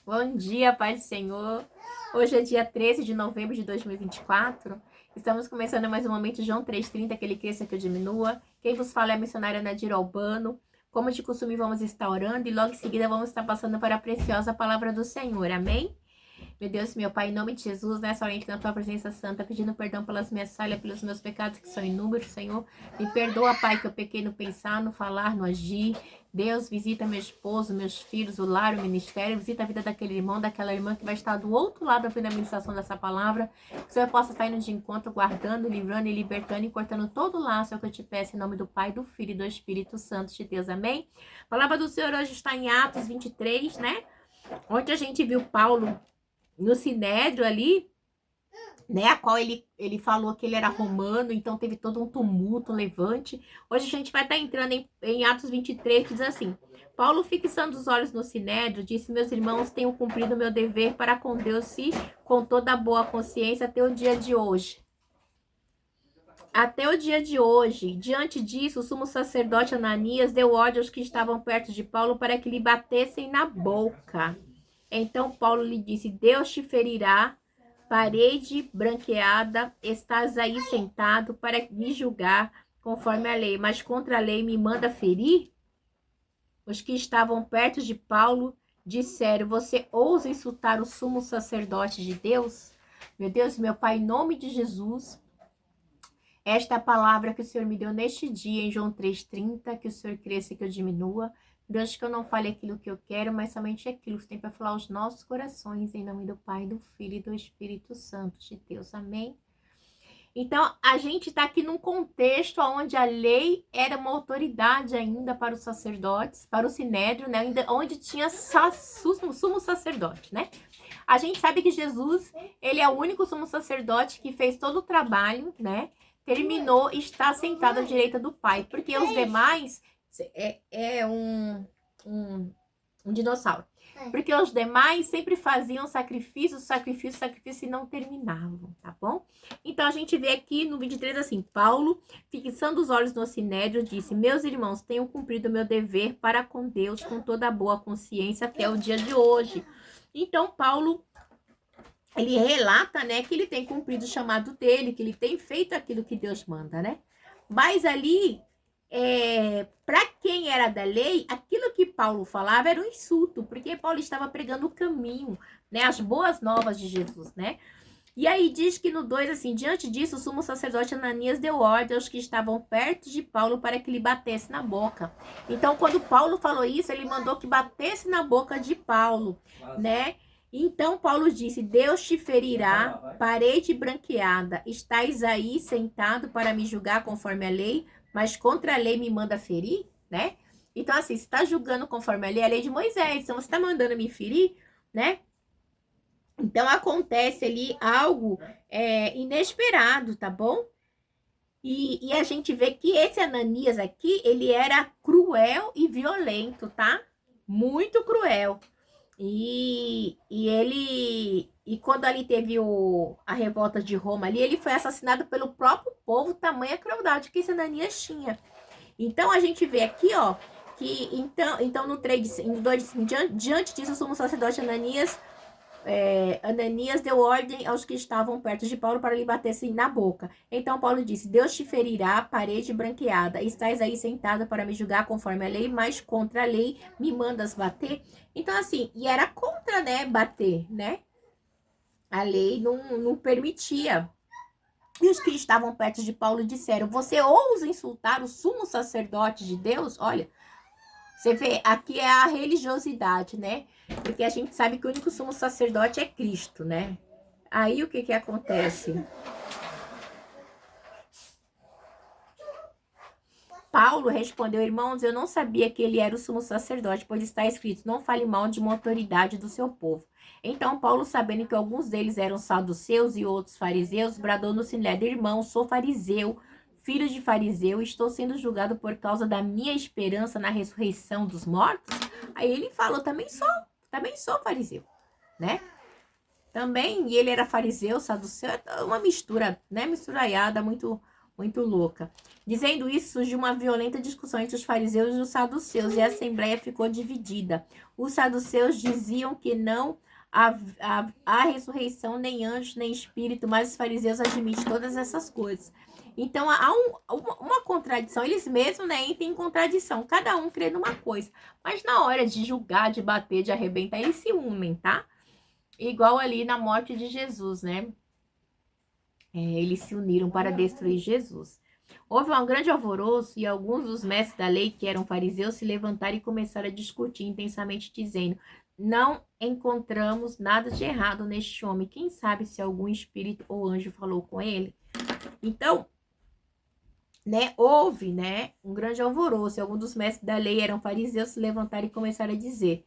Bom dia, paz do Senhor. Hoje é dia 13 de novembro de 2024. Estamos começando mais um momento João 3,30, que ele cresça, que eu diminua. Quem vos fala é a missionária Nadir Albano. Como de costume, vamos estar orando e logo em seguida vamos estar passando para a preciosa palavra do Senhor. Amém? Meu Deus, meu Pai, em nome de Jesus, nessa hora na tua presença santa, pedindo perdão pelas minhas falhas, pelos meus pecados que são inúmeros, Senhor. Me perdoa, Pai, que eu pequei no pensar, no falar, no agir. Deus, visita meu esposo, meus filhos, o lar, o ministério, visita a vida daquele irmão, daquela irmã que vai estar do outro lado ouvindo a ministração dessa palavra. Que o Senhor possa estar indo de encontro, guardando, livrando e libertando e cortando todo o laço, é o que eu te peço, em nome do Pai, do Filho e do Espírito Santo de Deus. Amém? A palavra do Senhor hoje está em Atos 23, né? Onde a gente viu Paulo no Sinédrio ali, né, a qual ele falou que ele era romano, então teve todo um tumulto, um levante. Hoje a gente vai estar entrando em Atos 23, que diz assim: Paulo, fixando os olhos no Sinédrio, disse: meus irmãos, tenho cumprido meu dever para com Deus e com toda a boa consciência até o dia de hoje. Até o dia de hoje, diante disso, o sumo sacerdote Ananias deu ordem aos que estavam perto de Paulo para que lhe batessem na boca. Então Paulo lhe disse: Deus te ferirá, parede branqueada, estás aí sentado para me julgar conforme a lei, mas contra a lei me manda ferir? Os que estavam perto de Paulo disseram: você ousa insultar o sumo sacerdote de Deus? Meu Deus, meu Pai, em nome de Jesus, esta é a palavra que o Senhor me deu neste dia, em João 3,30, que o Senhor cresça e que eu diminua. Deus, que eu não fale aquilo que eu quero, mas somente aquilo que você tem para falar aos nossos corações, em nome do Pai, do Filho e do Espírito Santo de Deus. Amém? Então, a gente está aqui num contexto onde a lei era uma autoridade ainda para os sacerdotes, para o sinédrio, né? Onde tinha sumo sacerdote, né? A gente sabe que Jesus, ele é o único sumo sacerdote que fez todo o trabalho, né? Terminou e está sentado à direita do Pai, porque os demais um, um dinossauro. Porque os demais sempre faziam sacrifício e não terminavam, tá bom? Então a gente vê aqui no 23 assim: Paulo, fixando os olhos no sinédrio, disse: meus irmãos, tenho cumprido meu dever para com Deus com toda a boa consciência até o dia de hoje. Então Paulo, ele relata, né, que ele tem cumprido o chamado dele, que ele tem feito aquilo que Deus manda, né? Mas ali, para quem era da lei, aquilo que Paulo falava era um insulto, porque Paulo estava pregando o caminho, né, as boas novas de Jesus, né? E aí diz que no 2, assim: diante disso, o sumo sacerdote Ananias deu ordem aos que estavam perto de Paulo para que lhe batesse na boca. Então, quando Paulo falou isso, ele mandou que batesse na boca de Paulo, né? Então Paulo disse: Deus te ferirá, parede branqueada, estás aí sentado para me julgar conforme a lei, mas contra a lei me manda ferir, né? Então, assim, você está julgando conforme a lei de Moisés, então você está mandando me ferir, né? Então acontece ali algo inesperado, tá bom? E a gente vê que esse Ananias aqui, ele era cruel e violento, tá? Muito cruel. E quando ali teve a revolta de Roma ali, ele foi assassinado pelo próprio povo, tamanha crueldade que esse Ananias tinha. Então a gente vê aqui, ó, que então no 3, no 2, diante disso, o sumo sacerdote Ananias deu ordem aos que estavam perto de Paulo para lhe batessem na boca. Então Paulo disse: Deus te ferirá, parede branqueada. Estás aí sentado para me julgar conforme a lei, mas contra a lei me mandas bater. Então, assim, e era contra, né, bater, né? A lei não permitia. E os que estavam perto de Paulo disseram: você ousa insultar o sumo sacerdote de Deus? Olha, você vê, aqui é a religiosidade, né? Porque a gente sabe que o único sumo sacerdote é Cristo, né? Aí o que acontece? Paulo respondeu: irmãos, eu não sabia que ele era o sumo sacerdote, pois está escrito: não fale mal de uma autoridade do seu povo. Então Paulo, sabendo que alguns deles eram saduceus e outros fariseus, bradou no sinédrio: irmão, sou fariseu, filho de fariseu, estou sendo julgado por causa da minha esperança na ressurreição dos mortos. Aí ele falou: também sou fariseu, né? Também, e ele era fariseu, saduceu, uma mistura, né, misturaiada, muito muito louca. Dizendo isso, surgiu uma violenta discussão entre os fariseus e os saduceus, e a assembleia ficou dividida. Os saduceus diziam que não há ressurreição, nem anjo, nem espírito, mas os fariseus admitem todas essas coisas. Então, há uma contradição. Eles mesmos, né, entram em contradição. Cada um crê numa coisa. Mas na hora de julgar, de bater, de arrebentar, eles se unem, tá? Igual ali na morte de Jesus, né? Eles se uniram para destruir Jesus. Houve um grande alvoroço e alguns dos mestres da lei, que eram fariseus, se levantaram e começaram a discutir intensamente, dizendo: não encontramos nada de errado neste homem. Quem sabe se algum espírito ou anjo falou com ele? Então, né, houve, né, um grande alvoroço. E alguns dos mestres da lei eram fariseus, se levantaram e começaram a dizer: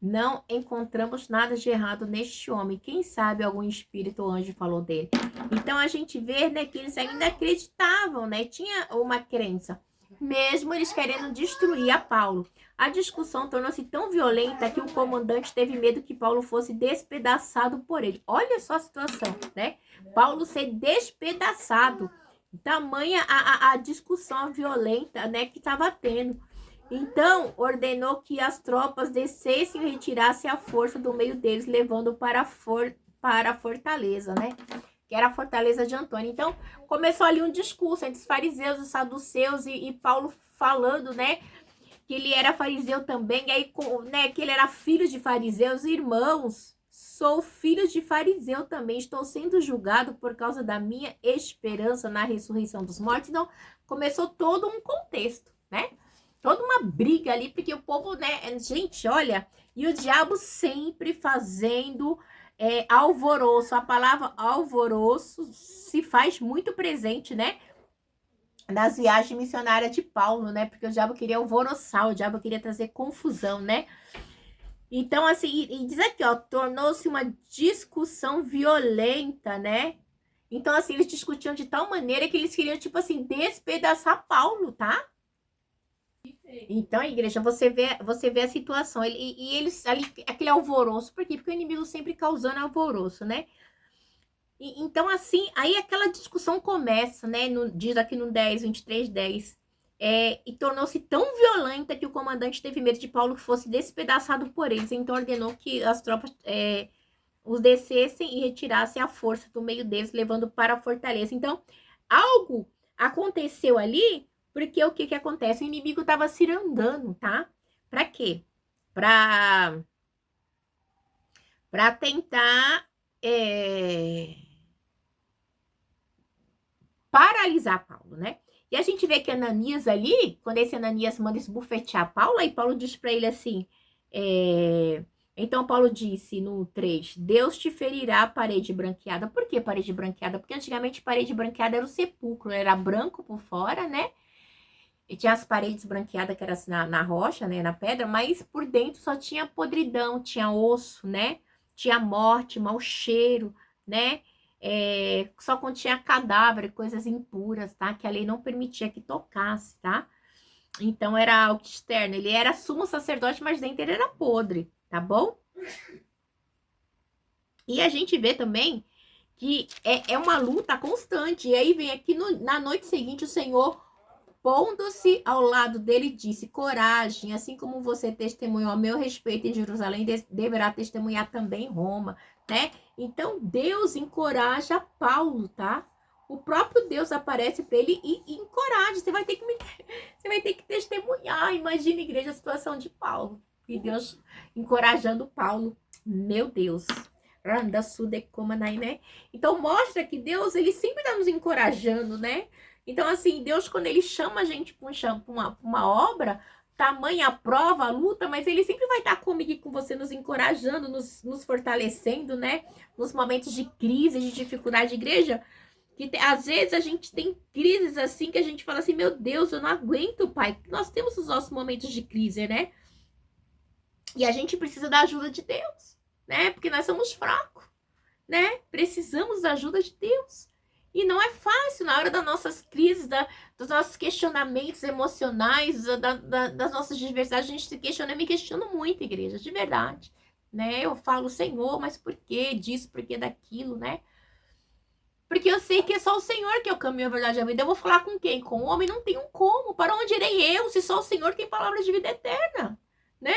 não encontramos nada de errado neste homem. Quem sabe algum espírito ou anjo falou dele? Então a gente vê, né, que eles ainda acreditavam, né? Tinha uma crença, mesmo eles querendo destruir a Paulo. A discussão tornou-se tão violenta que o comandante teve medo que Paulo fosse despedaçado por ele. Olha só a situação, né? Paulo ser despedaçado. Tamanha a discussão violenta, né, que estava tendo. Então, ordenou que as tropas descessem e retirassem a força do meio deles, levando para a fortaleza, né? Que era a fortaleza de Antônio. Então, começou ali um discurso entre os fariseus, os saduceus e Paulo falando, né? Que ele era fariseu também, e aí, né, que ele era filho de fariseus. Irmãos, sou filho de fariseu também, estou sendo julgado por causa da minha esperança na ressurreição dos mortos. Então, começou todo um contexto, né? Toda uma briga ali, porque o povo, né, gente, olha, e o diabo sempre fazendo alvoroço. A palavra alvoroço se faz muito presente, né, nas viagens missionárias de Paulo, né, porque o diabo queria alvoroçar, o diabo queria trazer confusão, né. Então, assim, e diz aqui, ó, tornou-se uma discussão violenta, né. Então, assim, eles discutiam de tal maneira que eles queriam, tipo assim, despedaçar Paulo, tá? Então, igreja, você vê a situação. E eles ali, aquele alvoroço. Por quê? Porque o inimigo sempre causando alvoroço, né? Então, assim, aí aquela discussão começa, né? Diz aqui no 10, 23, 10. E tornou-se tão violenta que o comandante teve medo de Paulo que fosse despedaçado por eles. Então, ordenou que as tropas os descessem e retirassem a força do meio deles, levando para a fortaleza. Então, algo aconteceu ali. Porque o que acontece? O inimigo estava cirandando, tá? Para quê? Para tentar paralisar Paulo, né? E a gente vê que Ananias ali, quando esse Ananias manda esbufetear Paulo, aí Paulo diz para ele assim, então Paulo disse no 3, Deus te ferirá a parede branqueada. Por que parede branqueada? Porque antigamente parede branqueada era o sepulcro, era branco por fora, né? E tinha as paredes branqueadas, que era assim, na rocha, né, na pedra, mas por dentro só tinha podridão, tinha osso, né? Tinha morte, mau cheiro, né? Só continha cadáver, coisas impuras, tá? Que a lei não permitia que tocasse, tá? Então era algo externo. Ele era sumo sacerdote, mas dentro ele era podre, tá bom? E a gente vê também que é uma luta constante. E aí vem aqui na noite seguinte o Senhor, pondo-se ao lado dele, disse: coragem, assim como você testemunhou a meu respeito em Jerusalém, deverá testemunhar também em Roma, né? Então Deus encoraja Paulo, tá? O próprio Deus aparece para ele e encoraja. Você vai ter que testemunhar. Imagina, igreja, a situação de Paulo. E Deus encorajando Paulo. Meu Deus. Né? Então mostra que Deus, ele sempre está nos encorajando, né? Então, assim, Deus, quando ele chama a gente para uma obra, tamanha a prova, a luta, mas ele sempre vai estar comigo e com você, nos encorajando, nos fortalecendo, né? Nos momentos de crise, de dificuldade, igreja, que às vezes a gente tem crises assim, que a gente fala assim, meu Deus, eu não aguento, pai. Nós temos os nossos momentos de crise, né? E a gente precisa da ajuda de Deus, né? Porque nós somos fracos, né? Precisamos da ajuda de Deus. E não é fácil na hora das nossas crises, dos nossos questionamentos emocionais, das nossas diversidades. A gente se questiona, eu me questiono muito, igreja, de verdade. Né? Eu falo, Senhor, mas por que disso, por que daquilo, né? Porque eu sei que é só o Senhor que é o caminho, a verdade e a vida. Eu vou falar com quem? Com o homem? Não tem um como. Para onde irei eu, se só o Senhor tem palavras de vida eterna, né?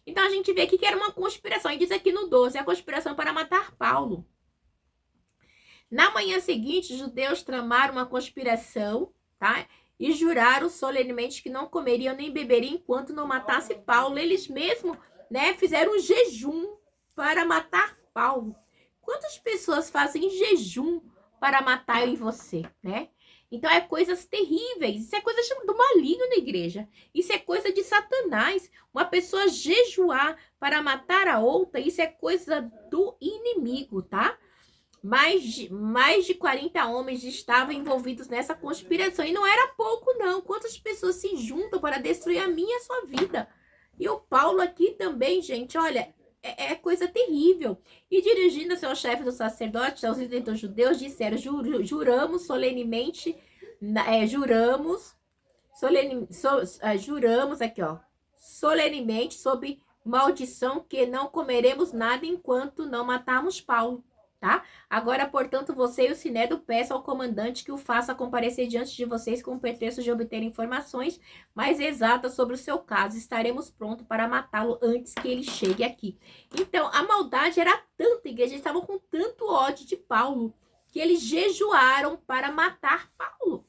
Então a gente vê aqui que era uma conspiração. E diz aqui no 12, a conspiração para matar Paulo. Na manhã seguinte, os judeus tramaram uma conspiração, tá? E juraram solenemente que não comeriam nem beberiam enquanto não matasse Paulo. Eles mesmos, né, fizeram um jejum para matar Paulo. Quantas pessoas fazem jejum para matar eu e você, né? Então é coisas terríveis. Isso é coisa do maligno na igreja. Isso é coisa de Satanás. Uma pessoa jejuar para matar a outra, isso é coisa do inimigo, tá? Mais de 40 homens estavam envolvidos nessa conspiração. E não era pouco, não. Quantas pessoas se juntam para destruir a minha e a sua vida? E o Paulo aqui também, gente, olha, é coisa terrível. E dirigindo-se ao chefe dos sacerdotes, aos líderes dos judeus, disseram, juramos solenemente, juramos aqui, ó, solenemente, sob maldição, que não comeremos nada enquanto não matarmos Paulo. Tá? Agora, portanto, você e o Sinédrio peçam ao comandante que o faça comparecer diante de vocês com o pretexto de obter informações mais exatas sobre o seu caso. Estaremos prontos para matá-lo antes que ele chegue aqui. Então, a maldade era tanta, a igreja estava com tanto ódio de Paulo, que eles jejuaram para matar Paulo.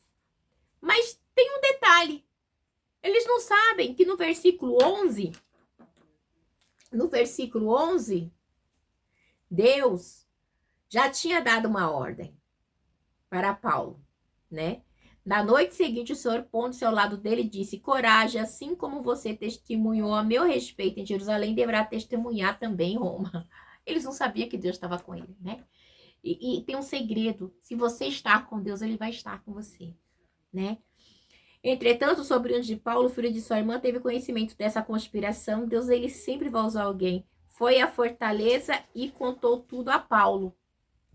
Mas tem um detalhe. Eles não sabem que no versículo 11, Deus já tinha dado uma ordem para Paulo, né? Na noite seguinte, o Senhor, pondo-se ao lado dele, disse, coragem, assim como você testemunhou a meu respeito em Jerusalém, deverá testemunhar também em Roma. Eles não sabiam que Deus estava com ele, né? E tem um segredo, se você estar com Deus, ele vai estar com você, né? Entretanto, o sobrinho de Paulo, filho de sua irmã, teve conhecimento dessa conspiração. Deus, ele sempre vai usar alguém. Foi à fortaleza e contou tudo a Paulo.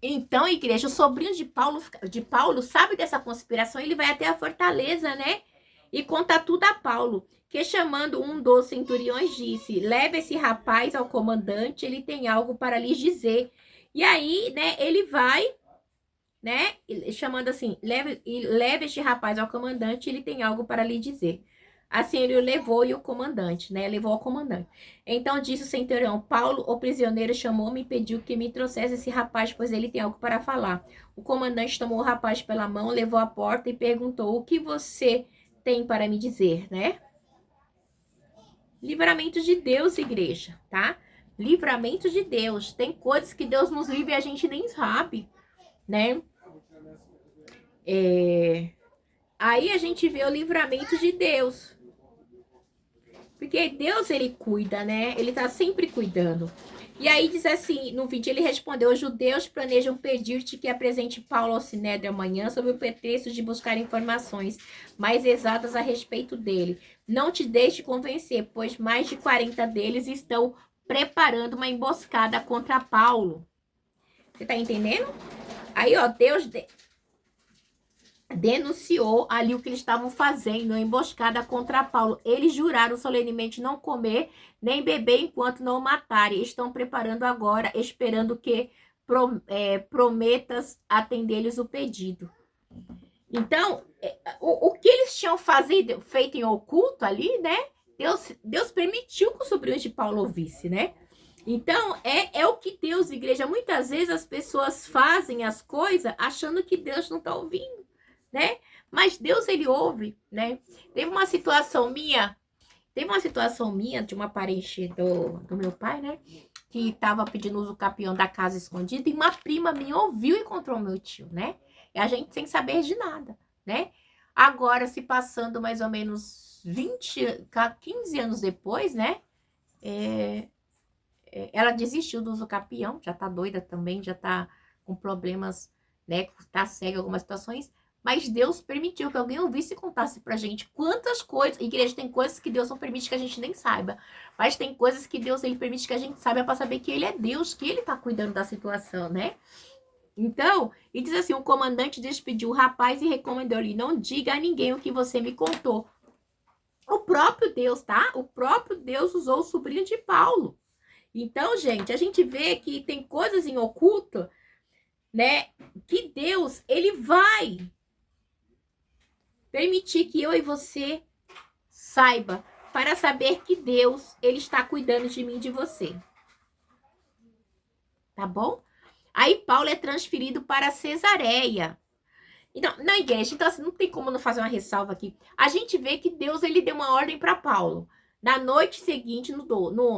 Então, igreja, o sobrinho de Paulo sabe dessa conspiração, ele vai até a fortaleza, né? E conta tudo a Paulo, que chamando um dos centuriões disse, leve esse rapaz ao comandante, ele tem algo para lhes dizer. E aí, né, ele vai, né, chamando assim, leve este rapaz ao comandante, ele tem algo para lhe dizer. Assim ele o levou e o comandante, né? Levou ao comandante. Então disse o centurião, Paulo, o prisioneiro, chamou-me e pediu que me trouxesse esse rapaz, pois ele tem algo para falar. O comandante tomou o rapaz pela mão, levou à porta e perguntou, o que você tem para me dizer, né? Livramento de Deus, igreja, tá? Livramento de Deus. Tem coisas que Deus nos livra e a gente nem sabe, né? Aí a gente vê o livramento de Deus. Porque Deus, ele cuida, né? Ele tá sempre cuidando. E aí diz assim, no vídeo ele respondeu, os judeus planejam pedir-te que apresente Paulo ao Sinédrio amanhã sob o pretexto de buscar informações mais exatas a respeito dele. Não te deixe convencer, pois mais de 40 deles estão preparando uma emboscada contra Paulo. Você tá entendendo? Aí, ó, Deus denunciou ali o que eles estavam fazendo, a emboscada contra Paulo. Eles juraram solenemente não comer nem beber enquanto não o matarem. Estão preparando agora, esperando que prometas atender-lhes o pedido. Então, o que eles tinham feito em oculto ali, né? Deus permitiu que o sobrinho de Paulo ouvisse, né? Então, é o que Deus, igreja, muitas vezes as pessoas fazem as coisas achando que Deus não está ouvindo, né? Mas Deus, ele ouve, né? Teve uma situação minha de uma parente do meu pai, né? Que estava pedindo o capião da casa escondido e uma prima minha ouviu e encontrou meu tio, né? E a gente sem saber de nada, né? Agora, se passando mais ou menos 15 anos depois, né? Ela desistiu do uso capião, já tá doida também, já tá com problemas, né? Tá cega em algumas situações. Mas Deus permitiu que alguém ouvisse e contasse pra gente quantas coisas... Igreja, tem coisas que Deus não permite que a gente nem saiba. Mas tem coisas que Deus, ele permite que a gente saiba pra saber que ele é Deus, que ele tá cuidando da situação, né? Então, e diz assim, o comandante despediu o rapaz e recomendou-lhe, não diga a ninguém o que você me contou. O próprio Deus, tá? O próprio Deus usou o sobrinho de Paulo. Então, gente, a gente vê que tem coisas em oculto né, que Deus, ele vai permitir que eu e você saiba, para saber que Deus, ele está cuidando de mim e de você. Tá bom? Aí Paulo é transferido para Cesareia. Então, na igreja, então assim, não tem como não fazer uma ressalva aqui. A gente vê que Deus, ele deu uma ordem para Paulo. Na noite seguinte, no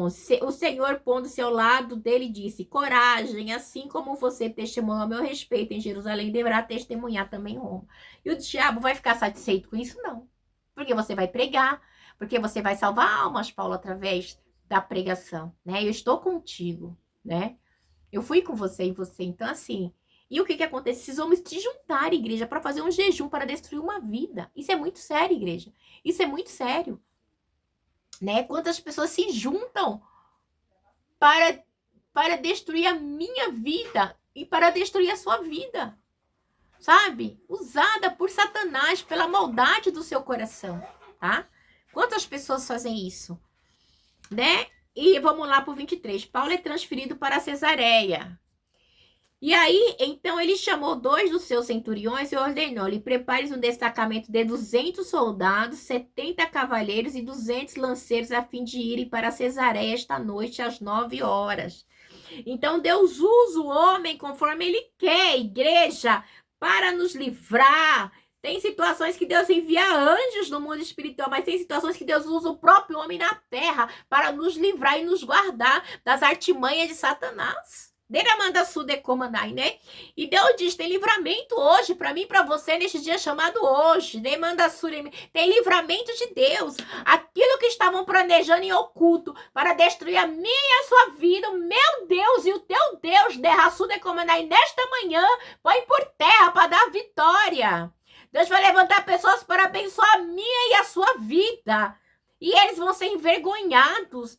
11, o Senhor, pondo-se ao lado dele, disse: coragem, assim como você testemunhou a meu respeito em Jerusalém, deverá testemunhar também em Roma. E o diabo vai ficar satisfeito com isso? Não. Porque você vai pregar, porque você vai salvar almas, Paulo, através da pregação, né? Eu estou contigo, né? Eu fui com você e você. Então, assim, e o que acontece? Esses homens se juntaram, igreja, para fazer um jejum, para destruir uma vida. Isso é muito sério, igreja. Isso é muito sério. Né? Quantas pessoas se juntam para destruir a minha vida e para destruir a sua vida. Sabe? Usada por Satanás, pela maldade do seu coração, tá? Quantas pessoas fazem isso? Né? E vamos lá para o 23. Paulo é transferido para Cesareia. E aí, então, ele chamou 2 dos seus centuriões e ordenou-lhe: prepare um destacamento de 200 soldados, 70 cavaleiros e 200 lanceiros, a fim de irem para Cesareia esta noite às 9 horas. Então, Deus usa o homem conforme ele quer, igreja, para nos livrar. Tem situações que Deus envia anjos no mundo espiritual, mas tem situações que Deus usa o próprio homem na terra para nos livrar e nos guardar das artimanhas de Satanás. Né? E Deus diz: tem livramento hoje para mim e para você neste dia chamado hoje. Tem livramento de Deus. Aquilo que estavam planejando em oculto para destruir a minha e a sua vida, o meu Deus e o teu Deus, nesta manhã, põe por terra para dar vitória. Deus vai levantar pessoas para abençoar a minha e a sua vida. E eles vão ser envergonhados,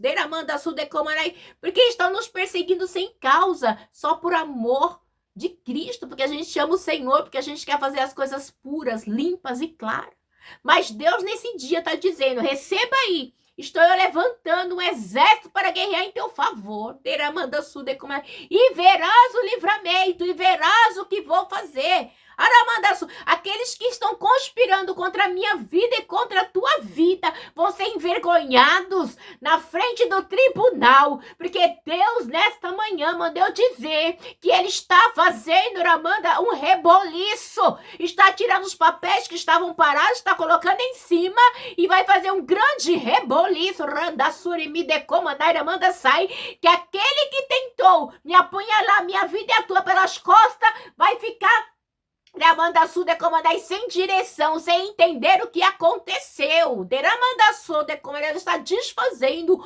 porque estão nos perseguindo sem causa, só por amor de Cristo, porque a gente ama o Senhor, porque a gente quer fazer as coisas puras, limpas e claras. Mas Deus nesse dia está dizendo: receba aí, estou eu levantando um exército para guerrear em teu favor. E verás o livramento, e verás o que vou fazer. Aqueles que estão conspirando contra a minha vida e contra a tua vida vão ser envergonhados na frente do tribunal, porque Deus nesta manhã mandou dizer que ele está fazendo, um reboliço, está tirando os papéis que estavam parados, está colocando em cima e vai fazer um grande reboliço, que aquele que tentou me apunhalar minha vida e a tua pelas costas vai ficar sem direção, sem entender o que aconteceu. Ele está desfazendo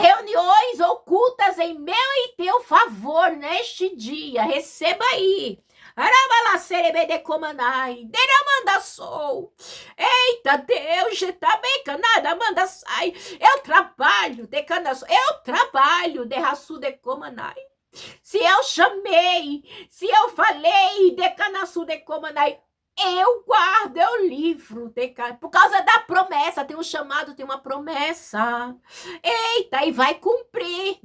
reuniões ocultas em meu e teu favor neste dia. Receba aí. Eita Deus, tá bem, canada, manda sai. Eu trabalho, de raçu de comanai. Se eu chamei, se eu falei, eu guardo, eu livro, por causa da promessa, tem um chamado, tem uma promessa. Eita, e vai cumprir,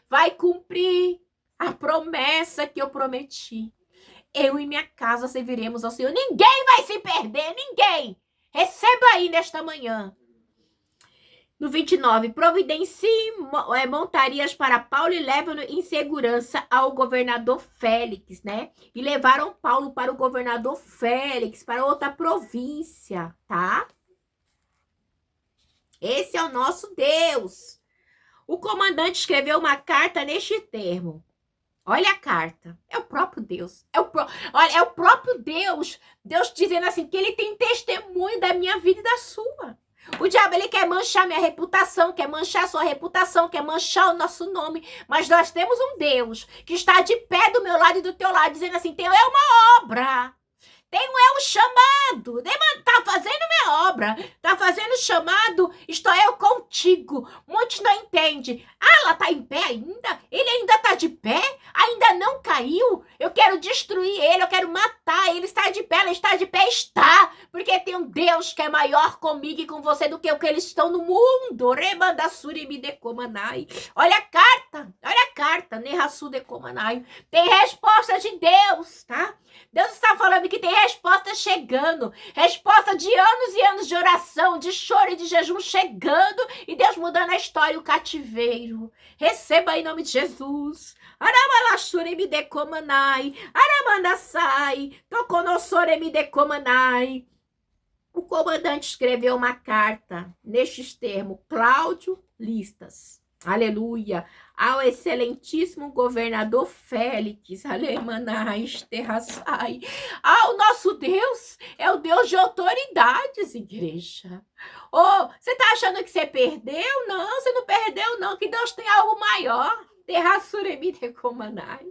vai cumprir a promessa que eu prometi. Eu e minha casa serviremos ao Senhor. Ninguém vai se perder, ninguém. Receba aí nesta manhã. No 29, providencie montarias para Paulo e levam-no em segurança ao governador Félix, né? E levaram Paulo para o governador Félix, para outra província, tá? Esse é o nosso Deus. O comandante escreveu uma carta neste termo. Olha a carta. É o próprio Deus. Olha, é o próprio Deus. Deus dizendo assim, que ele tem testemunho da minha vida e da sua. O diabo, ele quer manchar minha reputação, quer manchar sua reputação, quer manchar o nosso nome. Mas nós temos um Deus que está de pé do meu lado e do teu lado, dizendo assim, teu é uma obra. Tenho um chamado. Tá fazendo minha obra. Tá fazendo chamado. Estou eu contigo. contigo. Muitos não entendem. Ah, ela está em pé ainda? Ele ainda está de pé? Ainda não caiu? Eu quero destruir ele, eu quero matar. Ele está de pé, ela está de pé? Está. Porque tem um Deus que é maior comigo e com você do que o que eles estão no mundo. Olha a carta. Tem resposta de Deus, tá? Deus está falando que tem resposta chegando. Resposta de anos e anos de oração, de choro e de jejum chegando. E Deus mudando a história e o cativeiro. Receba em nome de Jesus. O comandante escreveu uma carta nestes termos: Cláudio Listas. Aleluia. Ao excelentíssimo governador Félix, alemanais, terraçai. O nosso Deus é o Deus de autoridades, igreja. Oh, você tá achando que você perdeu? Não, você não perdeu, não, que Deus tem algo maior. Terraçuremi decomanai.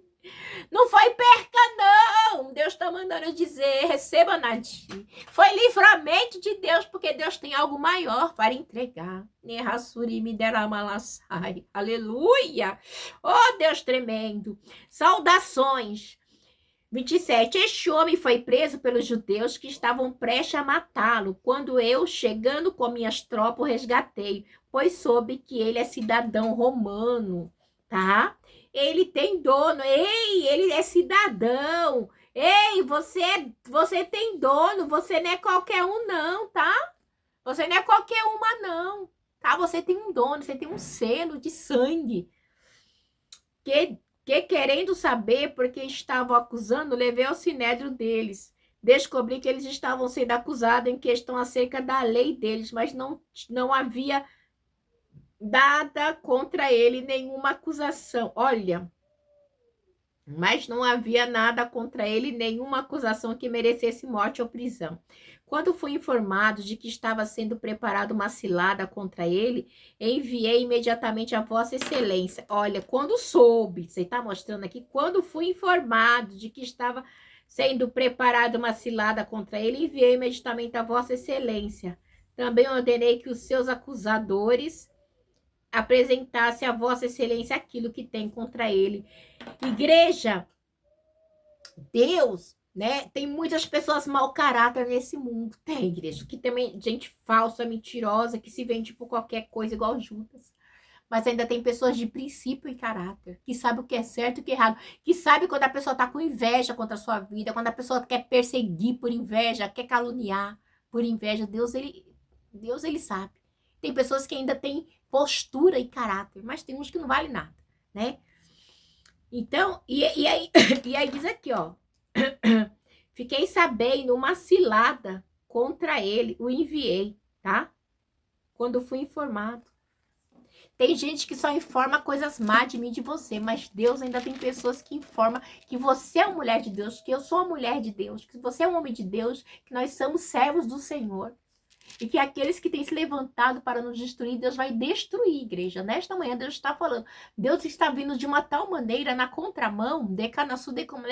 Não foi perca, não. Deus está mandando dizer, receba, Nadir. Foi livramento de Deus, porque Deus tem algo maior para entregar. Aleluia. Oh, Deus tremendo. Saudações. 27. Este homem foi preso pelos judeus que estavam prestes a matá-lo, quando eu, chegando com minhas tropas, o resgatei, pois soube que ele é cidadão romano, tá? Ele tem dono. Ei, ele é cidadão. Ei, você tem dono. Você não é qualquer um, não, tá? Você não é qualquer uma, não. Tá? Você tem um dono. Você tem um selo de sangue. Que querendo saber porque estavam acusando, levei ao sinédrio deles. Descobri que eles estavam sendo acusados em questão acerca da lei deles, mas não havia nada contra ele, nenhuma acusação. Olha, mas não havia nada contra ele, nenhuma acusação que merecesse morte ou prisão. Quando fui informado de que estava sendo preparada uma cilada contra ele, enviei imediatamente a Vossa Excelência. Olha, quando soube, você está mostrando aqui, quando fui informado de que estava sendo preparada uma cilada contra ele, enviei imediatamente a Vossa Excelência. Também ordenei que os seus acusadores apresentasse a Vossa Excelência aquilo que tem contra ele. Igreja, Deus, né? Tem muitas pessoas mau caráter nesse mundo. Tem, igreja, que também gente falsa, mentirosa, que se vende por qualquer coisa, igual Judas. Mas ainda tem pessoas de princípio e caráter, que sabe o que é certo e o que é errado, que sabe quando a pessoa está com inveja contra a sua vida, quando a pessoa quer perseguir por inveja, quer caluniar por inveja. Deus, ele sabe. Tem pessoas que ainda têm postura e caráter, mas tem uns que não valem nada, né? Então, e aí diz aqui, ó. Fiquei sabendo uma cilada contra ele, o enviei, tá? Quando fui informado. Tem gente que só informa coisas má de mim, de você, mas Deus ainda tem pessoas que informam que você é uma mulher de Deus, que eu sou uma mulher de Deus, que você é um homem de Deus, que nós somos servos do Senhor. E que aqueles que têm se levantado para nos destruir, Deus vai destruir, igreja. Nesta manhã, Deus está falando. Deus está vindo de uma tal maneira na contramão,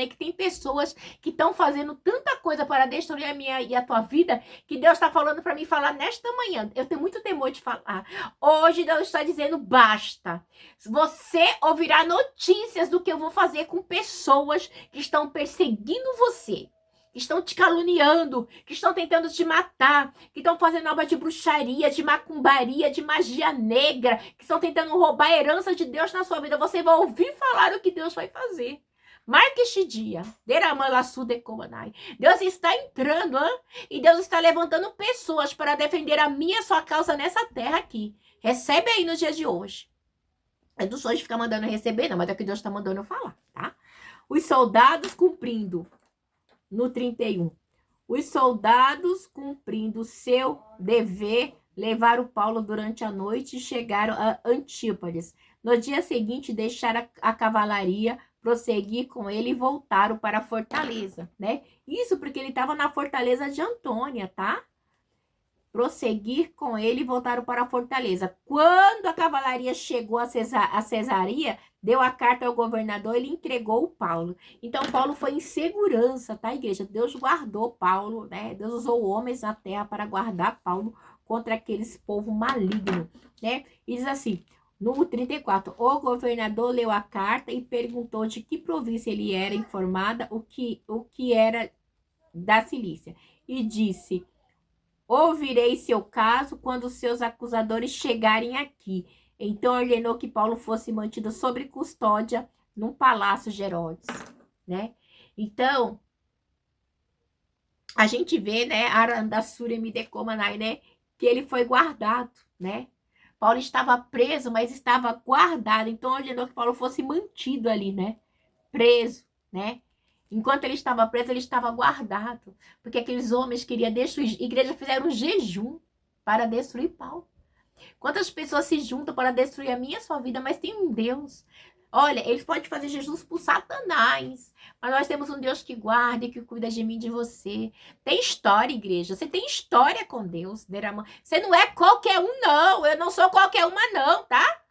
que tem pessoas que estão fazendo tanta coisa para destruir a minha e a tua vida, que Deus está falando para mim falar nesta manhã. Eu tenho muito temor de falar. Hoje, Deus está dizendo, basta. Você ouvirá notícias do que eu vou fazer com pessoas que estão perseguindo você, que estão te caluniando, que estão tentando te matar, que estão fazendo obra de bruxaria, de macumbaria, de magia negra, que estão tentando roubar a herança de Deus na sua vida. Você vai ouvir falar o que Deus vai fazer. Marque este dia. Deus está entrando, hein? E Deus está levantando pessoas para defender a minha e sua causa nessa terra aqui. Recebe aí no dia de hoje. É do sonho de ficar mandando receber, não, mas é o que Deus está mandando eu falar, tá? Os soldados cumprindo. No 31, os soldados, cumprindo seu dever, levaram Paulo durante a noite e chegaram a Antípolis. No dia seguinte, deixaram a cavalaria prosseguir com ele e voltaram para a fortaleza, né? Isso porque ele estava na fortaleza de Antônia, tá? Prosseguir com ele e voltaram para a fortaleza. Quando a cavalaria chegou a Cesaria, deu a carta ao governador, ele entregou o Paulo. Então, Paulo foi em segurança, tá, igreja? Deus guardou Paulo, né? Deus usou homens na terra para guardar Paulo contra aqueles povo maligno, né? E diz assim, no 34, o governador leu a carta e perguntou de que província ele era informada, o que era da Cilícia. E disse, ouvirei seu caso quando seus acusadores chegarem aqui. Então ordenou que Paulo fosse mantido sob custódia num palácio de Herodes, né? Então, a gente vê, né, Arandassura Midecomanai, né, que ele foi guardado, né? Paulo estava preso, mas estava guardado. Então ordenou que Paulo fosse mantido ali, né? Preso, né? Enquanto ele estava preso, ele estava guardado. Porque aqueles homens queriam destruir. A igreja fizeram um jejum para destruir Paulo. Quantas pessoas se juntam para destruir a minha e a sua vida, mas tem um Deus. Olha, eles podem fazer Jesus por Satanás, mas nós temos um Deus que guarda e que cuida de mim e de você. Tem história, igreja. Você tem história com Deus. Você não é qualquer um, não. Eu não sou qualquer uma, não, tá?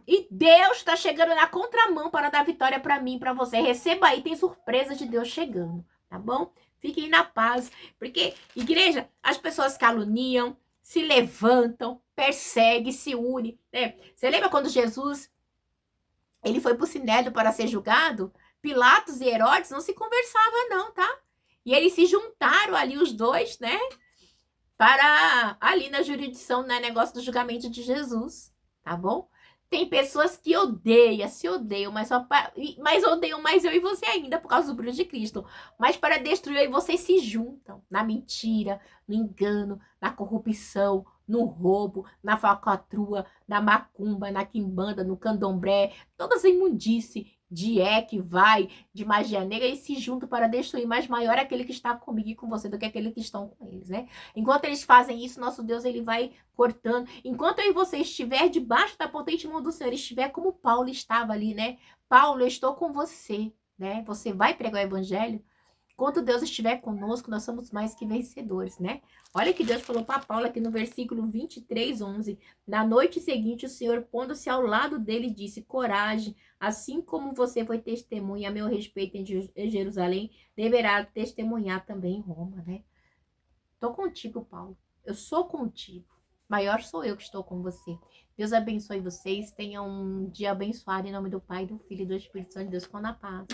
E Deus está chegando na contramão para dar vitória para mim, para você. Receba aí, tem surpresa de Deus chegando, tá bom? Fiquem na paz, porque, igreja, as pessoas caluniam, se levantam, perseguem, se unem, né? Você lembra quando Jesus, ele foi para o Sinédrio para ser julgado? Pilatos e Herodes não se conversavam não, tá? E eles se juntaram ali, os dois, né? Para ali na jurisdição, né? Negócio do julgamento de Jesus, tá bom? Tem pessoas que se odeiam, mas odeiam mais eu e você ainda por causa do brilho de Cristo. Mas para destruir, aí vocês se juntam na mentira, no engano, na corrupção, no roubo, na falcatrua, na macumba, na quimbanda, no candomblé, todas as imundície de vai, de magia negra, e se juntam para destruir. Mas maior é aquele que está comigo e com você do que aquele que estão com eles, né? Enquanto eles fazem isso, nosso Deus, ele vai cortando. Enquanto eu e você estiver debaixo da potente mão do Senhor, estiver como Paulo estava ali, né? Paulo, eu estou com você, né? Você vai pregar o evangelho? Enquanto Deus estiver conosco, nós somos mais que vencedores, né? Olha que Deus falou para Paulo aqui no versículo 23, 11. Na noite seguinte, o Senhor, pondo-se ao lado dele, disse, coragem, assim como você foi testemunha a meu respeito em Jerusalém, deverá testemunhar também em Roma, né? Tô contigo, Paulo. Eu sou contigo. Maior sou eu que estou com você. Deus abençoe vocês. Tenham um dia abençoado em nome do Pai, do Filho e do Espírito Santo de Deus. Com a paz.